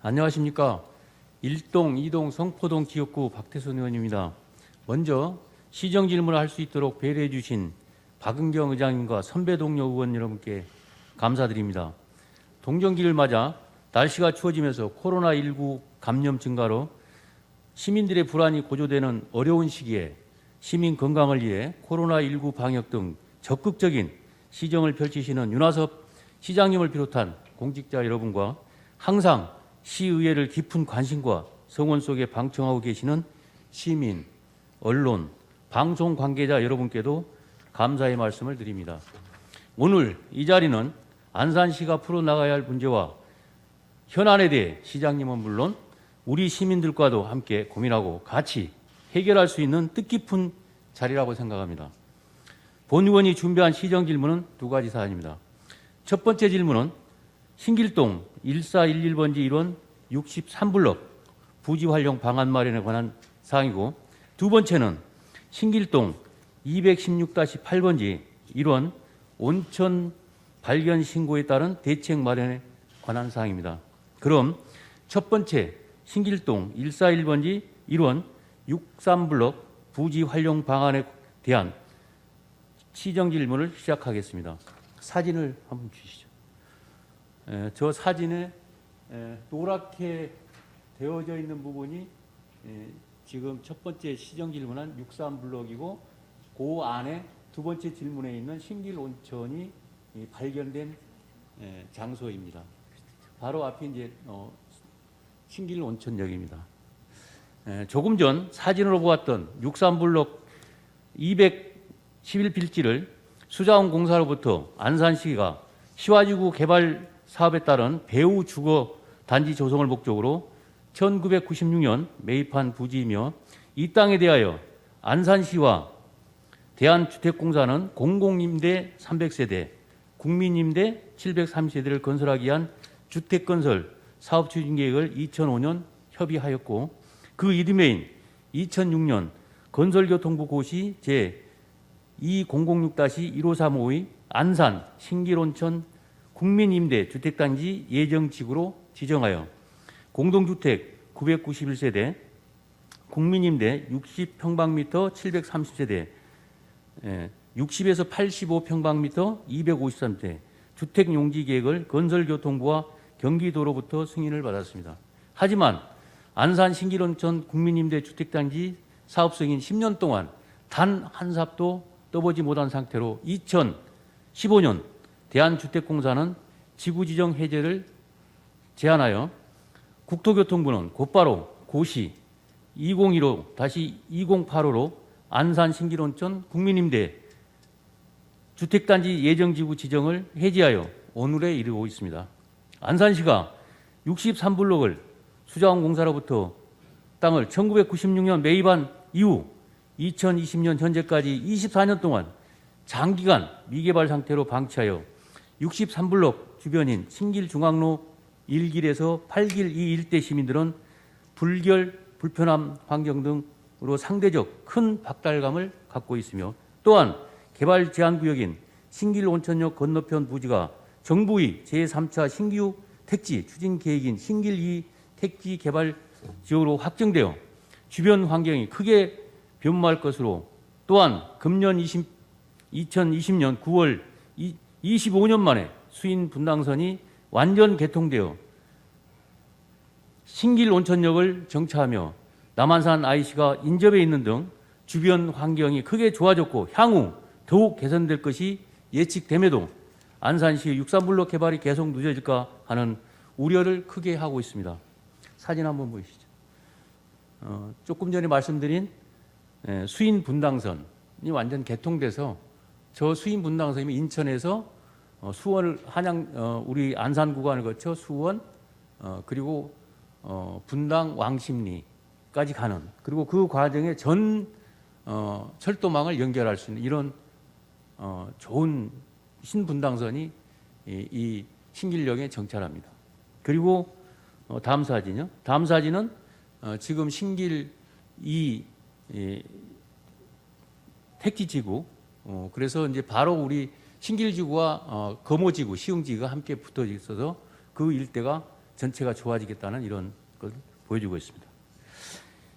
안녕하십니까. 1동, 2동 성포동 지역구 박태선 의원입니다. 먼저 시정 질문을 할 수 있도록 배려해 주신 박은경 의장님과 선배 동료 의원 여러분께 감사드립니다. 동정기를 맞아 날씨가 추워지면서 코로나19 감염 증가로 시민들의 불안이 고조되는 어려운 시기에 시민 건강을 위해 코로나19 방역 등 적극적인 시정을 펼치시는 윤하섭 시장님을 비롯한 공직자 여러분과 항상 시의회를 깊은 관심과 성원 속에 방청하고 계시는 시민, 언론, 방송 관계자 여러분께도 감사의 말씀을 드립니다. 오늘 이 자리는 안산시가 풀어나가야 할 문제와 현안에 대해 시장님은 물론 우리 시민들과도 함께 고민하고 같이 해결할 수 있는 뜻깊은 자리라고 생각합니다. 본 의원이 준비한 시정 질문은 두 가지 사안입니다. 첫 번째 질문은 신길동 1411번지 1원 63블럭 부지 활용 방안 마련에 관한 사항이고, 두 번째는 신길동 216-8번지 1원 온천 발견 신고에 따른 대책 마련에 관한 사항입니다. 그럼 첫 번째 신길동 141번지 1원 63블럭 부지 활용 방안에 대한 시정 질문을 시작하겠습니다. 사진을 한번 주시죠. 저 사진에 노랗게 되어져 있는 부분이 지금 첫 번째 시정 질문한 63블럭이고, 그 안에 두 번째 질문에 있는 신길 온천이 발견된 장소입니다. 바로 앞이 이제 신길 온천역입니다. 조금 전 사진으로 보았던 63블럭 211필지를 수자원 공사로부터 안산시가 시와지구 개발 사업에 따른 배후 주거 단지 조성을 목적으로 1996년 매입한 부지이며, 이 땅에 대하여 안산시와 대한주택공사는 공공임대 300세대, 국민임대 730세대를 건설하기 위한 주택건설 사업추진계획을 2005년 협의하였고, 그 이듬해인 2006년 건설교통부 고시 제2006-15352 안산 신길온천 국민임대 주택단지 예정지구로 지정하여 공동주택 991세대, 국민임대 60평방미터 730세대, 60에서 85평방미터 253대 주택용지계획을 건설교통부와 경기도로부터 승인을 받았습니다. 하지만 안산 신길온천 국민임대 주택단지 사업 승인 10년 동안 단 한 삽도 떠보지 못한 상태로 2015년 대한주택공사는 지구지정 해제를 제안하여 국토교통부는 곧바로 고시 2015-2085로 안산 신길온천 국민임대 주택단지 예정지구 지정을 해제하여 오늘에 이르고 있습니다. 안산시가 63블록을 수자원공사로부터 땅을 1996년 매입한 이후 2020년 현재까지 24년 동안 장기간 미개발 상태로 방치하여 63블록 주변인 신길중앙로 1길에서 8길 이 일대 시민들은 불결, 불편함 환경 등으로 상대적 큰 박탈감을 갖고 있으며, 또한 개발 제한구역인 신길온천역 건너편 부지가 정부의 제3차 신규 택지 추진 계획인 신길 2 택지 개발 지역으로 확정되어 주변 환경이 크게 변모할 것으로, 또한 금년 2020년 9월 25년 만에 수인 분당선이 완전 개통되어 신길 온천역을 정차하며 남한산 IC가 인접해 있는 등 주변 환경이 크게 좋아졌고 향후 더욱 개선될 것이 예측됨에도 안산시 63블록 개발이 계속 늦어질까 하는 우려를 크게 하고 있습니다. 사진 한번 보시죠. 조금 전에 말씀드린 수인 분당선이 완전 개통돼서 저 수인 분당선이 인천에서 수원을 우리 안산 구간을 거쳐 수원 그리고 분당 왕십리까지 가는, 그리고 그 과정에 전 철도망을 연결할 수 있는 이런 좋은 신분당선이 이 신길역에 정찰합니다. 그리고 다음 사진이요. 다음 사진은 지금 신길 이 택지지구, 그래서 이제 바로 우리 신길지구와 거모지구, 시흥지구가 함께 붙어 있어서 그 일대가 전체가 좋아지겠다는 이런 걸 보여주고 있습니다.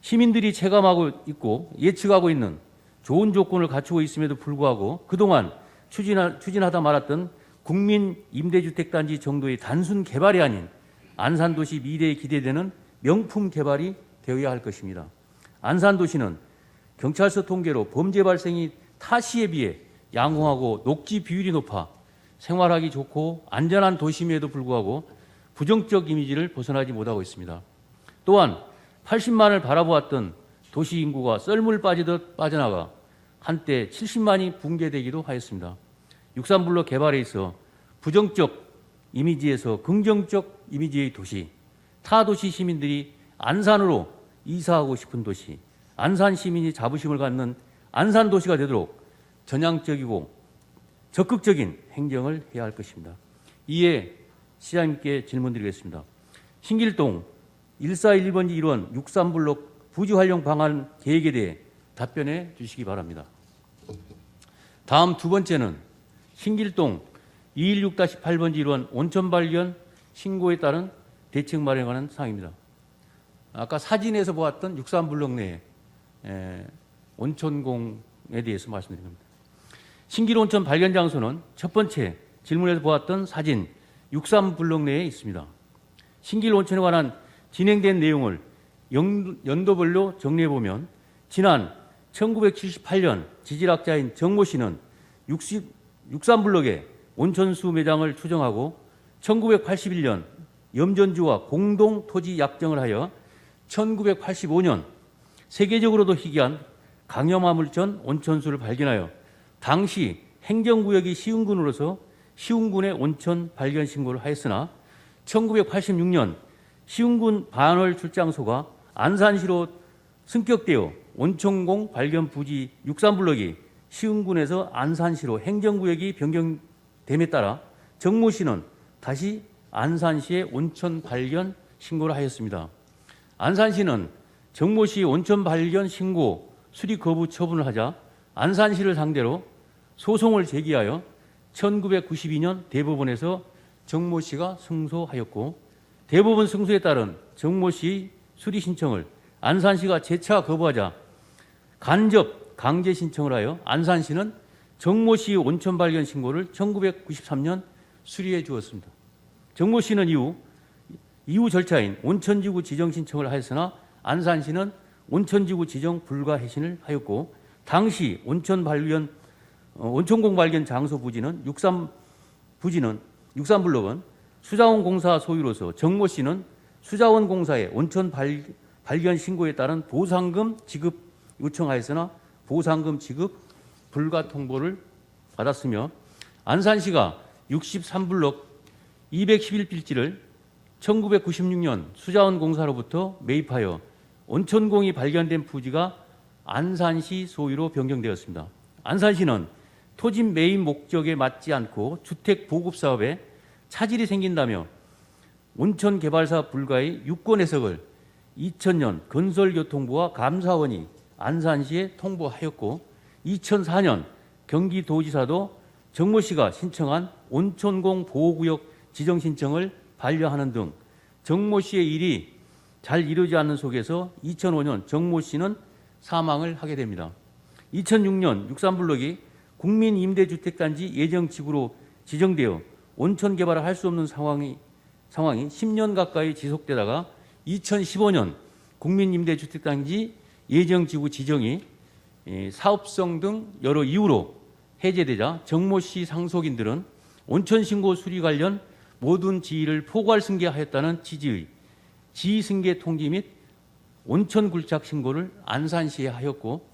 시민들이 체감하고 있고 예측하고 있는 좋은 조건을 갖추고 있음에도 불구하고 그동안 추진하다 말았던 국민 임대주택단지 정도의 단순 개발이 아닌 안산도시 미래에 기대되는 명품 개발이 되어야 할 것입니다. 안산도시는 경찰서 통계로 범죄 발생이 타 시에 비해 양호하고 녹지 비율이 높아 생활하기 좋고 안전한 도심에도 불구하고 부정적 이미지를 벗어나지 못하고 있습니다. 또한 80만을 바라보았던 도시 인구가 썰물 빠지듯 빠져나가 한때 70만이 붕괴되기도 하였습니다. 63블록 개발에 있어 부정적 이미지에서 긍정적 이미지의 도시, 타 도시 시민들이 안산으로 이사하고 싶은 도시, 안산 시민이 자부심을 갖는 안산 도시가 되도록 전향적이고 적극적인 행정을 해야 할 것입니다. 이에 시장님께 질문드리겠습니다. 신길동 1411번지 1원 63블록 부지 활용 방안 계획에 대해 답변해 주시기 바랍니다. 다음 두 번째는 신길동 216-8번지 1원 온천 발견 신고에 따른 대책 마련하는 사항입니다. 아까 사진에서 보았던 63블록 내 온천공에 대해서 말씀드린 겁니다. 신길 온천 발견 장소는 첫 번째 질문에서 보았던 사진 63블록 내에 있습니다. 신길 온천에 관한 진행된 내용을 연도별로 정리해보면 지난 1978년 지질학자인 정모 씨는 63블록에 온천수 매장을 추정하고 1981년 염전주와 공동 토지 약정을 하여 1985년 세계적으로도 희귀한 강염화물전 온천수를 발견하여 당시 행정구역이 시흥군으로서 시흥군의 온천 발견 신고를 하였으나 1986년 시흥군 반월 출장소가 안산시로 승격되어 온천공 발견 부지 63블록이 시흥군에서 안산시로 행정구역이 변경됨에 따라 정모 씨는 다시 안산시에 온천 발견 신고를 하였습니다. 안산시는 정모 씨 온천 발견 신고 수리 거부 처분을 하자 안산시를 상대로 소송을 제기하여 1992년 대법원에서 정모 씨가 승소하였고 대법원 승소에 따른 정모 씨의 수리 신청을 안산시가 재차 거부하자 간접 강제 신청을 하여 안산시는 정모 씨의 온천 발견 신고를 1993년 수리해 주었습니다. 정모 씨는 이후 절차인 온천지구 지정 신청을 하였으나 안산시는 온천지구 지정 불가 해신을 하였고 당시 온천공 발견 장소 부지는 63블록은 수자원 공사 소유로서 정모 씨는 수자원 공사의 온천 발견 신고에 따른 보상금 지급 요청하였으나 보상금 지급 불가 통보를 받았으며 안산시가 63블록 211필지를 1996년 수자원 공사로부터 매입하여 온천공이 발견된 부지가 안산시 소유로 변경되었습니다. 안산시는 토지 매입 목적에 맞지 않고 주택 보급 사업에 차질이 생긴다며 온천 개발사 불가의 유권 해석을 2000년 건설교통부와 감사원이 안산시에 통보하였고 2004년 경기도지사도 정모 씨가 신청한 온천공 보호구역 지정 신청을 반려하는 등 정모 씨의 일이 잘 이루어지지 않는 속에서 2005년 정모 씨는 사망을 하게 됩니다. 2006년 63블록이 국민임대주택단지 예정지구로 지정되어 온천 개발을 할 수 없는 상황이 10년 가까이 지속되다가 2015년 국민임대주택단지 예정지구 지정이 사업성 등 여러 이유로 해제되자 정모 씨 상속인들은 온천신고 수리 관련 모든 지위를 포괄 승계하였다는 취지의 지휘승계 통지 및 온천굴착 신고를 안산시에 하였고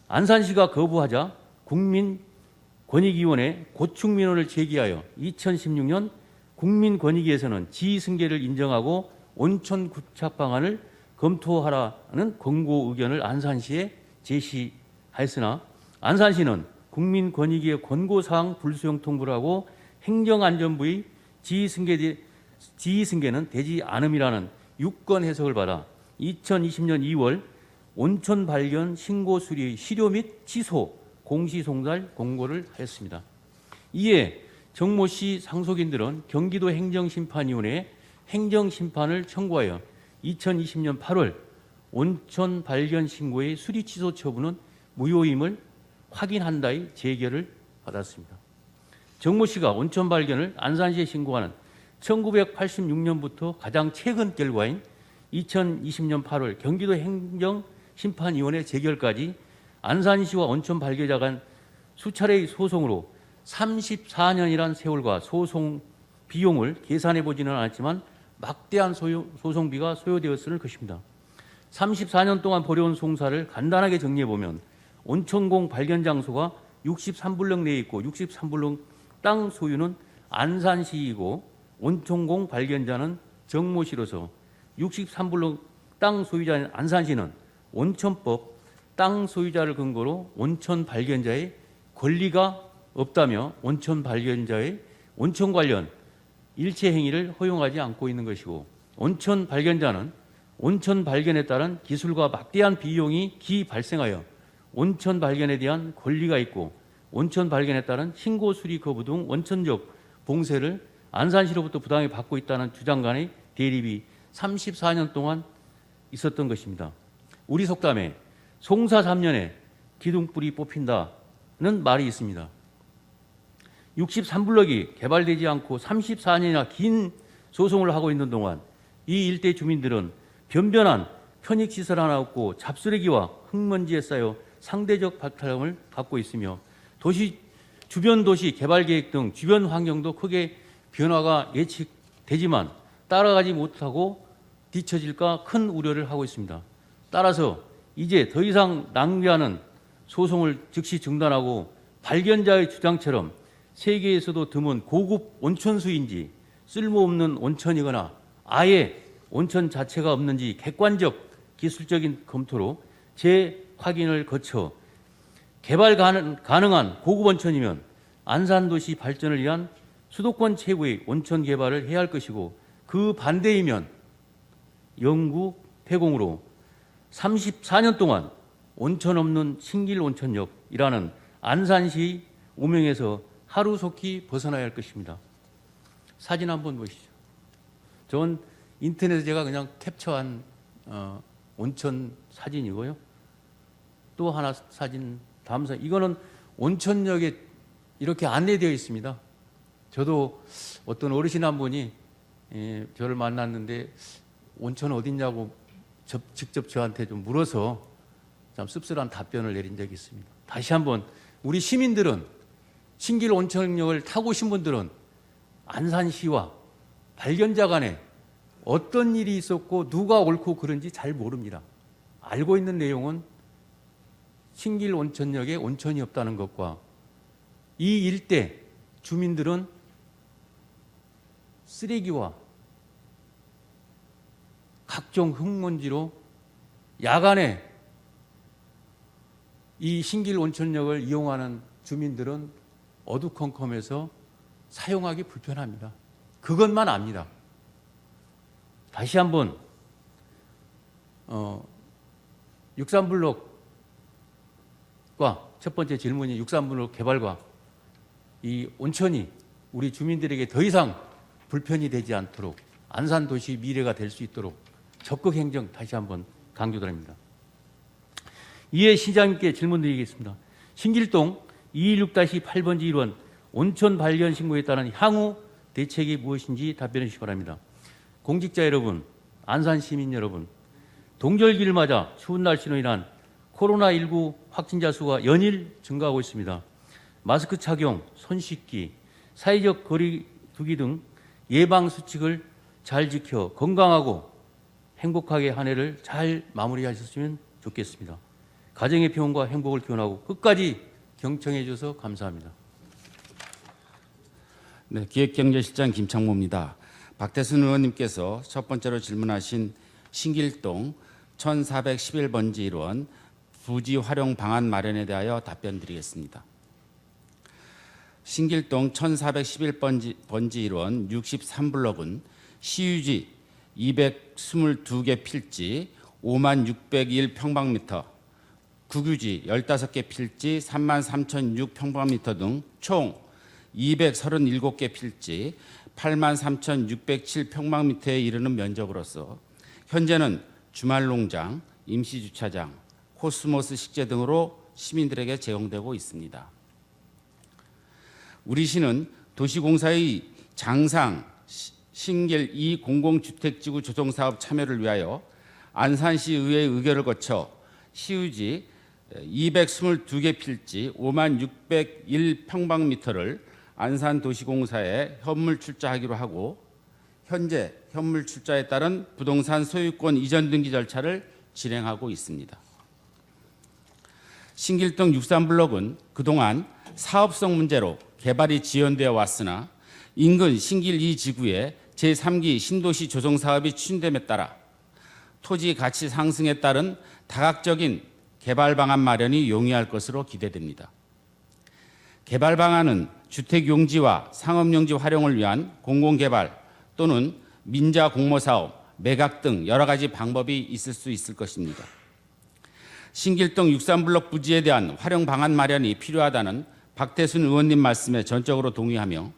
안산시가 거부하자 국민권익위원회 고충민원을 제기하여 2016년 국민권익위에서는 지휘승계를 인정하고 온천굴착 방안을 검토하라는 권고 의견을 안산시에 제시하였으나 안산시는 국민권익위의 권고사항 불수용 통보를 하고 행정안전부의 지휘승계는 되지 않음이라는 유권 해석을 받아 2020년 2월 온천 발견 신고 수리 실효 및 취소 공시송달 공고를 하였습니다. 이에 정모 씨 상속인들은 경기도 행정심판위원회에 행정심판을 청구하여 2020년 8월 온천 발견 신고의 수리 취소 처분은 무효임을 확인한다의 재결을 받았습니다. 정모 씨가 온천 발견을 안산시에 신고하는 1986년부터 가장 최근 결과인 2020년 8월 경기도 행정심판위원회 재결까지 안산시와 온천 발견자 간 수차례의 소송으로 34년이란 세월과 소송 비용을 계산해 보지는 않았지만 막대한 소송비가 소요되었을 것입니다. 34년 동안 벌여온 송사를 간단하게 정리해 보면 온천공 발견 장소가 63블럭 내에 있고 63블럭 땅 소유는 안산시이고 온천공 발견자는 정모시로서 63블럭 땅 소유자인 안산시는 온천법 땅 소유자를 근거로 온천 발견자의 권리가 없다며 온천 발견자의 온천 관련 일체 행위를 허용하지 않고 있는 것이고, 온천 발견자는 온천 발견에 따른 기술과 막대한 비용이 발생하여 온천 발견에 대한 권리가 있고, 온천 발견에 따른 신고 수리 거부 등 원천적 봉쇄를 안산시로부터 부당히 받고 있다는 주장 간의 대립이 34년 동안 있었던 것입니다. 우리 속담에 송사 3년에 기둥불이 뽑힌다는 말이 있습니다. 63블럭이 개발되지 않고 34년이나 긴 소송을 하고 있는 동안 이 일대 주민들은 변변한 편익시설 하나 없고 잡쓰레기와 흙먼지에 쌓여 상대적 박탈감을 갖고 있으며 주변 도시 개발계획 등 주변 환경도 크게 변화가 예측되지만 따라가지 못하고 뒤처질까 큰 우려를 하고 있습니다. 따라서 이제 더 이상 낭비하는 소송을 즉시 중단하고 발견자의 주장처럼 세계에서도 드문 고급 온천수인지 쓸모없는 온천이거나 아예 온천 자체가 없는지 객관적 기술적인 검토로 재확인을 거쳐 개발 가능한 고급 온천이면 안산도시 발전을 위한 수도권 최고의 온천 개발을 해야 할 것이고, 그 반대이면 영구 폐공으로 34년 동안 온천 없는 신길 온천역이라는 안산시 오명에서 하루속히 벗어나야 할 것입니다. 사진 한번 보시죠. 저건 인터넷에 제가 그냥 캡처한 온천 사진이고요. 또 하나 사진, 다음 사진. 이거는 온천역에 이렇게 안내되어 있습니다. 저도 어떤 어르신 한 분이 저를 만났는데 온천 어딨냐고 직접 저한테 좀 물어서 참 씁쓸한 답변을 내린 적이 있습니다. 다시 한번 우리 시민들은 신길 온천역을 타고 오신 분들은 안산시와 발견자 간에 어떤 일이 있었고 누가 옳고 그른지 잘 모릅니다. 알고 있는 내용은 신길 온천역에 온천이 없다는 것과 이 일대 주민들은 쓰레기와 각종 흙먼지로 야간에 이 신길 온천역을 이용하는 주민들은 어두컴컴해서 사용하기 불편합니다. 그것만 압니다. 다시 한번 63블록과 첫 번째 질문이 63블록 개발과 이 온천이 우리 주민들에게 더 이상 불편이 되지 않도록 안산도시 미래가 될 수 있도록 적극 행정 다시 한번 강조드립니다. 이에 시장님께 질문드리겠습니다. 신길동 216-8번지 1원 온천 발견 신고에 따른 향후 대책이 무엇인지 답변해 주시기 바랍니다. 공직자 여러분, 안산 시민 여러분, 동절기를 맞아 추운 날씨로 인한 코로나19 확진자 수가 연일 증가하고 있습니다. 마스크 착용, 손 씻기, 사회적 거리 두기 등 예방 수칙을 잘 지켜 건강하고 행복하게 한 해를 잘 마무리하셨으면 좋겠습니다. 가정의 평온과 행복을 기원하고 끝까지 경청해 주셔서 감사합니다. 네, 기획경제실장 김창모입니다. 박태순 의원님께서 첫 번째로 질문하신 신길동 1411번지 1원 부지 활용 방안 마련에 대하여 답변드리겠습니다. 신길동 1411번지 1원 63블럭은 시유지 222개 필지 56,601평방미터, 국유지 15개 필지 33,006평방미터 등 총 237개 필지 83,607평방미터에 이르는 면적으로서 현재는 주말농장, 임시주차장, 코스모스 식재 등으로 시민들에게 제공되고 있습니다. 우리 시는 도시공사의 장상 신길 2공공주택지구 조성사업 참여를 위하여 안산시 의회의 의결을 거쳐 시유지 222개 필지 56,601평방미터를 안산도시공사에 현물 출자하기로 하고 현재 현물 출자에 따른 부동산 소유권 이전 등기 절차를 진행하고 있습니다. 신길동 63블록은 그동안 사업성 문제로 개발이 지연되어 왔으나 인근 신길 2지구에 제3기 신도시 조성 사업이 추진됨에 따라 토지 가치 상승에 따른 다각적인 개발 방안 마련이 용이할 것으로 기대됩니다. 개발 방안은 주택 용지와 상업 용지 활용을 위한 공공개발 또는 민자 공모 사업, 매각 등 여러 가지 방법이 있을 수 있을 것입니다. 신길동 63블록 부지에 대한 활용 방안 마련이 필요하다는 박태순 의원님 말씀에 전적으로 동의하며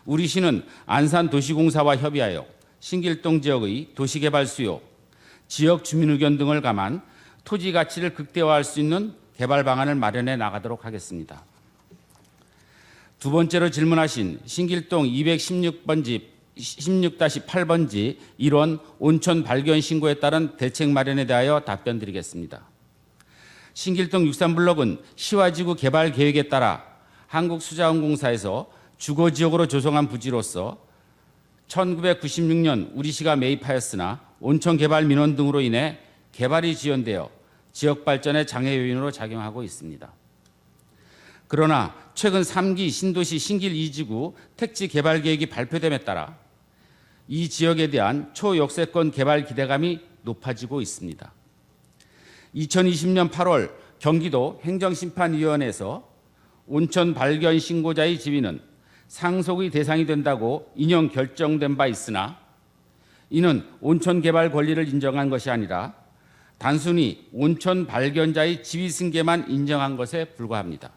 우리 시는 안산도시공사와 협의하여 신길동 지역의 도시개발 수요, 지역 주민 의견 등을 감안 토지 가치를 극대화할 수 있는 개발 방안을 마련해 나가도록 하겠습니다. 두 번째로 질문하신 신길동 16-8번지 1원 온천 발견 신고에 따른 대책 마련에 대하여 답변드리겠습니다. 신길동 63블록은 시화지구 개발 계획에 따라 한국수자원공사에서 주거지역으로 조성한 부지로서 1996년 우리시가 매입하였으나 온천개발 민원 등으로 인해 개발이 지연되어 지역발전의 장애 요인으로 작용하고 있습니다. 그러나 최근 3기 신도시 신길 2지구 택지 개발 계획이 발표됨에 따라 이 지역에 대한 초역세권 개발 기대감이 높아지고 있습니다. 2020년 8월 경기도 행정심판위원회에서 온천 발견 신고자의 지위는 상속의 대상이 된다고 인용 결정된 바 있으나 이는 온천 개발 권리를 인정한 것이 아니라 단순히 온천 발견자의 지위 승계만 인정한 것에 불과합니다.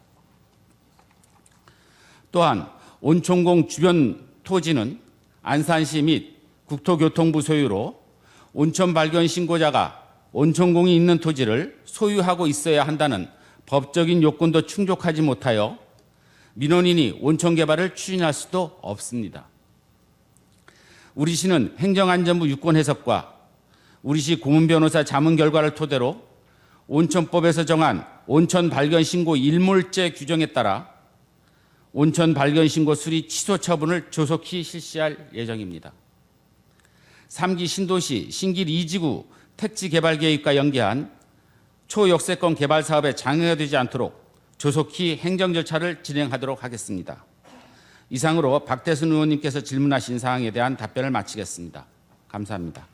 또한 온천공 주변 토지는 안산시 및 국토교통부 소유로 온천 발견 신고자가 온천공이 있는 토지를 소유하고 있어야 한다는 법적인 요건도 충족하지 못하여 민원인이 온천 개발을 추진할 수도 없습니다. 우리 시는 행정안전부 유권 해석과 우리시 고문변호사 자문 결과를 토대로 온천법에서 정한 온천 발견 신고 일몰제 규정에 따라 온천 발견 신고 수리 취소 처분을 조속히 실시할 예정입니다. 3기 신도시 신길 2지구 택지 개발 계획과 연계한 초역세권 개발 사업에 장애가 되지 않도록 조속히 행정 절차를 진행하도록 하겠습니다. 이상으로 박태순 의원님께서 질문하신 사항에 대한 답변을 마치겠습니다. 감사합니다.